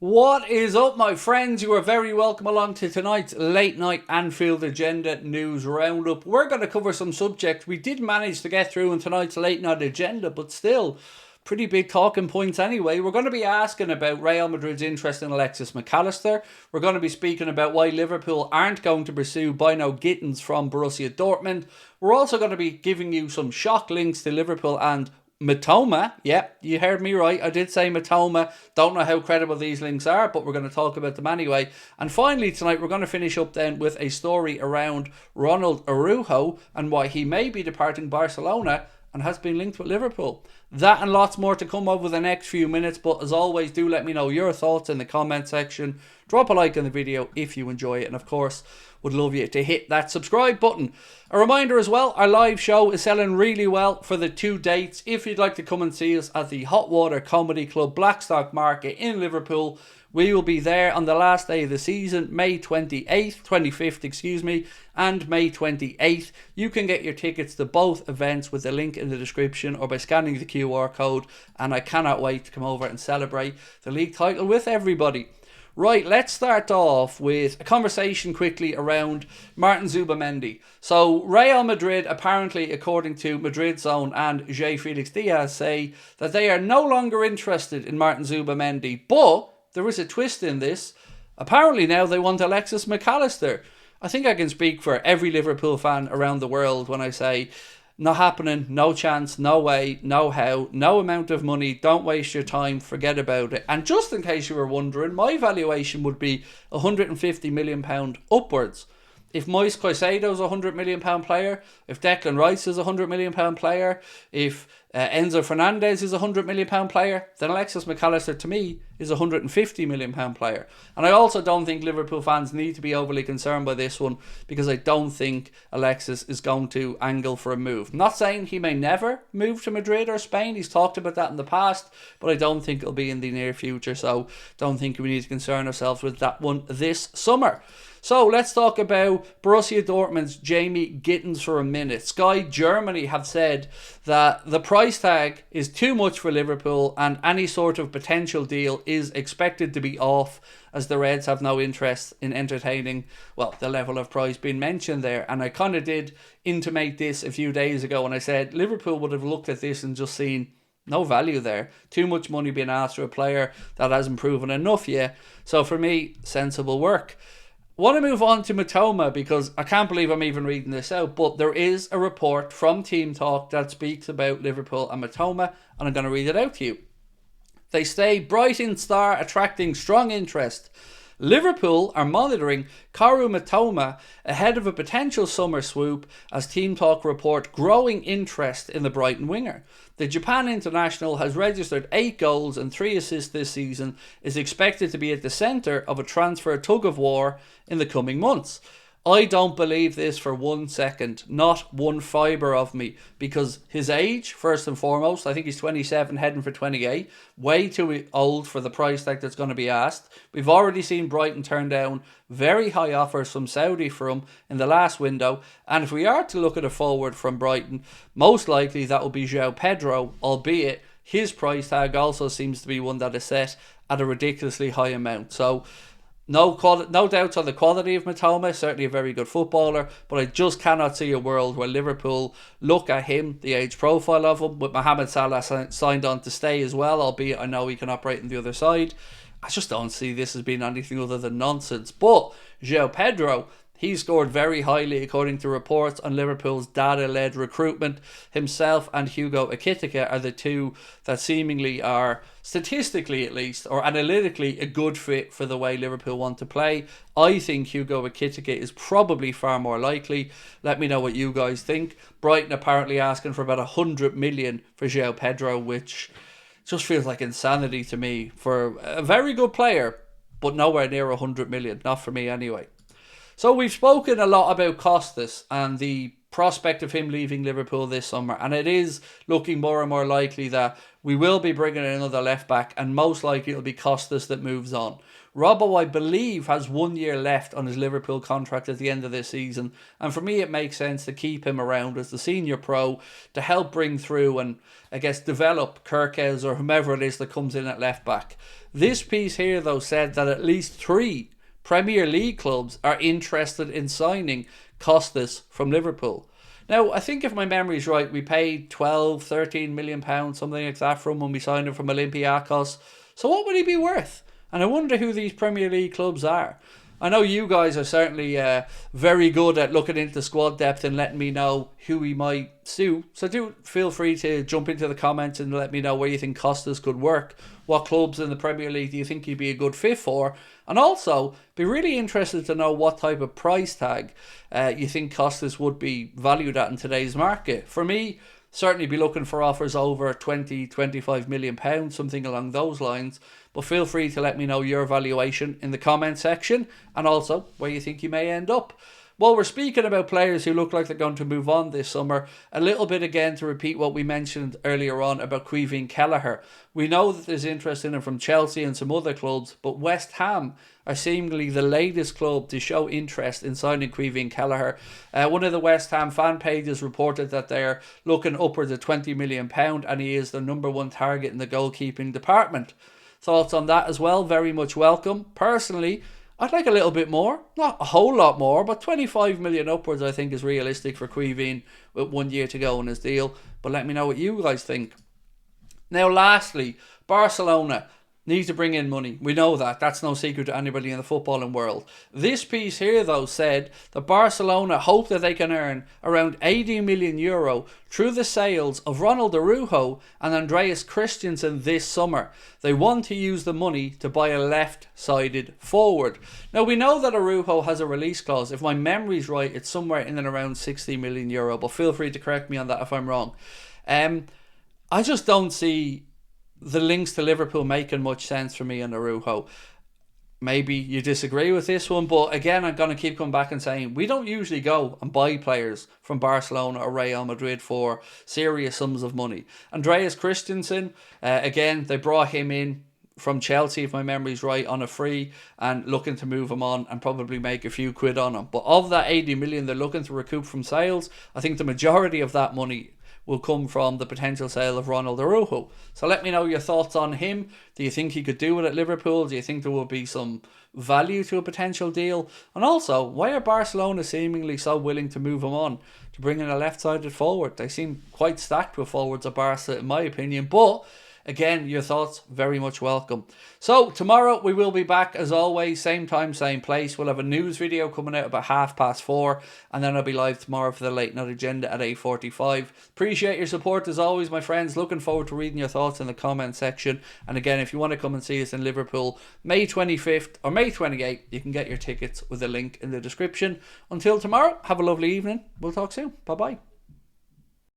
What is up, my friends? You are very welcome along to tonight's late night Anfield Agenda news roundup. We're going to cover some subjects we did manage to get through in tonight's late night agenda, but still pretty big talking points anyway. We're going to be asking about Real Madrid's interest in Alexis McAllister. We're going to be speaking about why Liverpool aren't going to pursue Bino Gittens from Borussia Dortmund. We're also going to be giving you some shock links to Liverpool and MITOMA. Yep, you heard me right. I did say MITOMA. Don't know how credible these links are, but we're going to talk about them anyway. And finally tonight, we're going to finish up then with a story around Ronald ARAUJO and why he may be departing Barcelona and has been linked with Liverpool. That and lots more to come over the next few minutes, but as always, do let me know your thoughts in the comment section. Drop a like on the video if you enjoy it, and of course, would love you to hit that subscribe button. A reminder as well, our live show is selling really well for the 2 dates. If you'd like to come and see us at the Hot Water Comedy Club Blackstock Market in Liverpool, we will be there on the last day of the season, May 25th, and May 28th. You can get your tickets to both events with the link in the description or by scanning the QR code, and I cannot wait to come over and celebrate the league title with everybody. Right, let's start off with a conversation quickly around Martin Zubimendi. So, Real Madrid, apparently, according to Madrid's own and Jay Felix Diaz, say that they are no longer interested in Martin Zubimendi, but there is a twist in this. Apparently now they want Alexis McAllister. I think I can speak for every Liverpool fan around the world when I say, not happening, no chance, no way, no how, no amount of money, don't waste your time, forget about it. And just in case you were wondering, my valuation would be £150 million upwards. If Moise Caicedo's a £100 million player, if Declan Rice is a £100 million player, if Enzo Fernandez is a £100 million player, then Alexis McAllister to me is a £150 million player. And I also don't think Liverpool fans need to be overly concerned by this one, because I don't think Alexis is going to angle for a move. Not saying he may never move to Madrid or Spain, he's talked about that in the past, but I don't think it'll be in the near future, so don't think we need to concern ourselves with that one this summer. So let's talk about Borussia Dortmund's Jamie Gittens for a minute. Sky Germany have said that the price tag is too much for Liverpool and any sort of potential deal is expected to be off, as the Reds have no interest in entertaining, well, the level of price being mentioned there. And I kind of did intimate this a few days ago when I said Liverpool would have looked at this and just seen no value there. Too much money being asked for a player that hasn't proven enough yet. So for me, sensible work. Want to move on to MITOMA because I can't believe I'm even reading this out, but there is a report from Team Talk that speaks about Liverpool and MITOMA, and I'm going to read it out to you. They say, Brighton star attracting strong interest. Liverpool are monitoring Kaoru Mitoma ahead of a potential summer swoop as Team Talk report growing interest in the Brighton winger. The Japan international has registered 8 goals and 3 assists this season, is expected to be at the centre of a transfer tug-of-war in the coming months. I don't believe this for 1 second, not one fibre of me, because his age, first and foremost, I think he's 27 heading for 28, way too old for the price tag that's going to be asked. We've already seen Brighton turn down very high offers from Saudi for him in the last window, and if we are to look at a forward from Brighton, most likely that will be João Pedro, albeit his price tag also seems to be one that is set at a ridiculously high amount. So no doubts on the quality of Mitoma, certainly a very good footballer, but I just cannot see a world where Liverpool look at him, the age profile of him, with Mohamed Salah signed on to stay as well, albeit I know he can operate on the other side. I just don't see this as being anything other than nonsense. But João Pedro, he scored very highly according to reports on Liverpool's data-led recruitment. Himself and Hugo Ekitike are the two that seemingly are, statistically at least, or analytically, a good fit for the way Liverpool want to play. I think Hugo Ekitike is probably far more likely. Let me know what you guys think. Brighton apparently asking for about 100 million for João Pedro, which just feels like insanity to me for a very good player, but nowhere near 100 million. Not for me anyway. So we've spoken a lot about Costas and the prospect of him leaving Liverpool this summer, and it is looking more and more likely that we will be bringing in another left back, and most likely it'll be Costas that moves on. Robbo, I believe, has 1 year left on his Liverpool contract at the end of this season, and for me it makes sense to keep him around as the senior pro to help bring through and, I guess, develop Kirkes or whomever it is that comes in at left back. This piece here, though, said that at least 3 Premier League clubs are interested in signing Costas from Liverpool. Now, I think if my memory is right, we paid 12, 13 million pounds, something like that, for him when we signed him from Olympiacos. So what would he be worth? And I wonder who these Premier League clubs are. I know you guys are certainly very good at looking into squad depth and letting me know who he might suit. So do feel free to jump into the comments and let me know where you think Costas could work. What clubs in the Premier League do you think he'd be a good fit for? And also, be really interested to know what type of price tag you think Costas would be valued at in today's market. For me, certainly be looking for offers over 20, 25 million pounds, something along those lines. But feel free to let me know your valuation in the comment section and also where you think you may end up. While we're speaking about players who look like they're going to move on this summer, a little bit again to repeat what we mentioned earlier on about Caoimhín Kelleher. We know that there's interest in him from Chelsea and some other clubs, but West Ham are seemingly the latest club to show interest in signing Caoimhín Kelleher. One of the West Ham fan pages reported that they're looking upwards of £20 million and he is the #1 target in the goalkeeping department. Thoughts on that as well, very much welcome. Personally, I'd like a little bit more, not a whole lot more, but 25 million upwards I think is realistic for Caoimhín with 1 year to go on his deal. But let me know what you guys think. Now lastly, Barcelona need to bring in money. We know that. That's no secret to anybody in the footballing world. This piece here, though, said that Barcelona hope that they can earn around €80 million through the sales of Ronald Araujo and Andreas Christensen this summer. They want to use the money to buy a left-sided forward. Now, we know that Araujo has a release clause. If my memory's right, it's somewhere in and around €60 million, but feel free to correct me on that if I'm wrong. I just don't see the links to Liverpool making much sense for me and Araujo. Maybe you disagree with this one, but again, I'm going to keep coming back and saying we don't usually go and buy players from Barcelona or Real Madrid for serious sums of money. Andreas Christensen, again, they brought him in from Chelsea, if my memory's right, on a free and looking to move him on and probably make a few quid on him. But of that 80 million they're looking to recoup from sales, I think the majority of that money will come from the potential sale of Ronald Araujo. So let me know your thoughts on him. Do you think he could do it at Liverpool? Do you think there will be some value to a potential deal? And also, why are Barcelona seemingly so willing to move him on to bring in a left-sided forward? They seem quite stacked with forwards at Barca in my opinion, but again, your thoughts very much welcome. So tomorrow we will be back as always, same time, same place. We'll have a news video coming out about 4:30, and then I'll be live tomorrow for the late night agenda at 8:45. Appreciate your support as always, my friends. Looking forward to reading your thoughts in the comment section. And again, if you want to come and see us in Liverpool May 25th or May 28th, you can get your tickets with a link in the description. Until tomorrow, have a lovely evening. We'll talk soon. Bye bye.